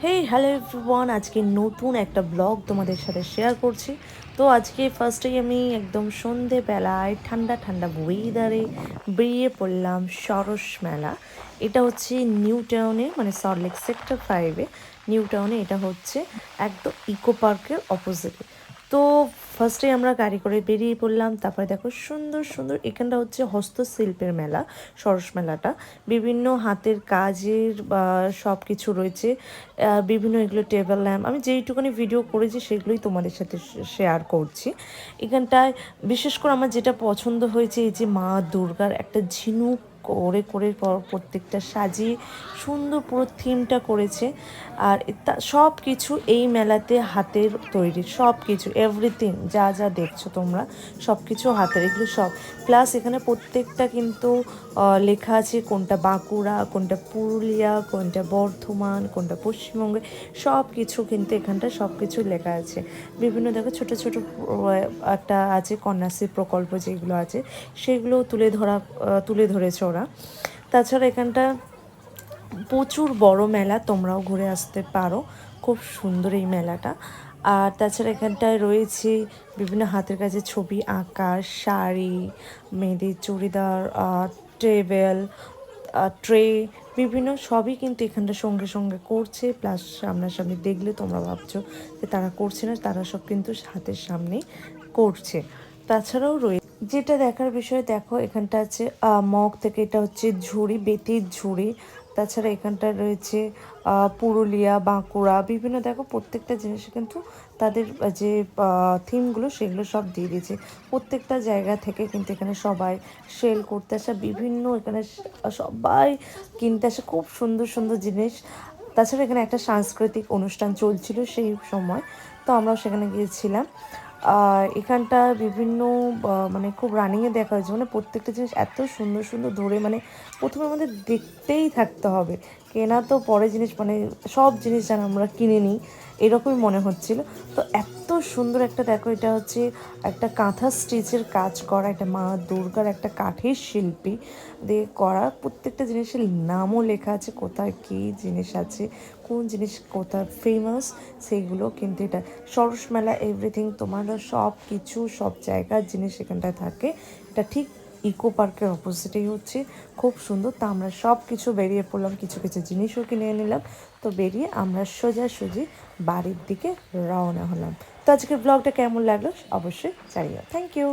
Hello everyone, আজকে নতুন একটা ব্লগ তোমাদের সাথে শেয়ার করছি। তো আজকে ফার্স্টেই আমি একদম সন্ধেবেলায় ঠান্ডা ঠান্ডা ওয়েদারে বেরিয়ে পড়লাম সরস মেলা। এটা হচ্ছে নিউ টাউনে, মানে সল্টলেক সেক্টর 5-এ নিউ টাউনে। এটা হচ্ছে একদম ইকো পার্কের অপোজিটে। তো ফার্স্টে আমরা গাড়ি করে বেরিয়ে পড়লাম। তারপরে দেখো সুন্দর সুন্দর, এখানটা হচ্ছে হস্তশিল্পের মেলা, সরস মেলাটা। বিভিন্ন হাতের কাজের বা সব কিছু রয়েছে। বিভিন্ন এগুলো টেবিল ল্যাম্প, আমি যেইটুকুনি ভিডিও করেছি সেগুলোই তোমাদের সাথে শেয়ার করছি। এখানটায় বিশেষ করে আমার যেটা পছন্দ হয়েছে, এই যে মা দুর্গার একটা ঝিনুক করে করে প্রত্যেকটা সাজিয়ে সুন্দর পুরো থিমটা করেছে। আর সব কিছু এই মেলাতে হাতের তৈরি, সব কিছু এভরিথিং যা যা দেখছো তোমরা সব কিছু হাতের, এগুলো সব। প্লাস এখানে প্রত্যেকটা কিন্তু লেখা আছে কোনটা বাঁকুড়া, কোনটা পুরুলিয়া, কোনটা বর্ধমান, কোনটা পশ্চিমবঙ্গে, সব কিছু কিন্তু এখানটা সব কিছু লেখা আছে। বিভিন্ন দেখো ছোট ছোট একটা আছে কন্যাশ্রী প্রকল্প যেগুলো আছে সেগুলো তুলে ধরেছে ওরা। তাছাড়া এখানটা প্রচুর বড় মেলা, তোমরাও ঘুরে আসতে পারো, খুব সুন্দর এই মেলাটা। আর তাছাড়া এখানটায় রয়েছে বিভিন্ন হাতের কাছে ছবি আঁকা, শাড়ি, মেয়েদের চুড়িদার, টেবিল, ট্রে, বিভিন্ন সবই কিন্তু এখানটা সঙ্গে সঙ্গে করছে। প্লাস সামনাসামনি দেখলে তোমরা ভাবছো যে তারা করছে না, তারা সব কিন্তু হাতের সামনেই করছে। তাছাড়াও রয়েছে যেটা দেখার বিষয়, দেখো এখানটা আছে মগ থেকে, এটা হচ্ছে ঝুড়ি, বেতির ঝুড়ি। তাছাড়া এখানটা রয়েছে পুরুলিয়া, বাঁকুড়া, বিভিন্ন দেখো প্রত্যেকটা জিনিসে কিন্তু তাদের যে থিমগুলো সেগুলো সব দিয়ে দিয়েছে। প্রত্যেকটা জায়গা থেকে কিন্তু এখানে সবাই সেল করতে আসা, বিভিন্ন এখানে সবাই কিনতে আসে খুব সুন্দর সুন্দর জিনিস। তাছাড়া এখানে একটা সাংস্কৃতিক অনুষ্ঠান চলছিল সেই সময়, তো আমরাও সেখানে গিয়েছিলাম। আর এখানটা বিভিন্ন মানে খুব রানিংয়ে দেখা হয়েছে, মানে প্রত্যেকটা জিনিস এত সুন্দর সুন্দর ধরে, মানে প্রথমে আমাদের দেখতেই থাকতে হবে, কেনা তো পরে জিনিস, মানে সব জিনিস যেন আমরা কিনে নিই এরকমই মনে হচ্ছিল। তো এত সুন্দর একটা, দেখো এটা হচ্ছে একটা কাঁথা স্টিচের কাজ করা, এটা মা দুর্গার একটা কাঠের শিল্পী দিয়ে করা। প্রত্যেকটা জিনিসের নামও লেখা আছে, কোথায় কী জিনিস আছে, কোন জিনিস কোথায় ফেমাস, সেইগুলো কিন্তু এটা সরস মেলা এভরিথিং তোমার সব কিছু সব জায়গার জিনিস এখানটায় থাকে। এটা ঠিক ইকো পার্কের অপোজিটেই হচ্ছে, খুব সুন্দর। তা আমরা সব কিছু বেরিয়ে পড়লাম, কিছু কিছু জিনিসও কিনে নিলাম। তো বেরিয়ে আমরা সোজাসুজি বাড়ির দিকে রওনা হলাম। তো আজকের ব্লগটা কেমন লাগলো অবশ্যই জানিও। Thank you.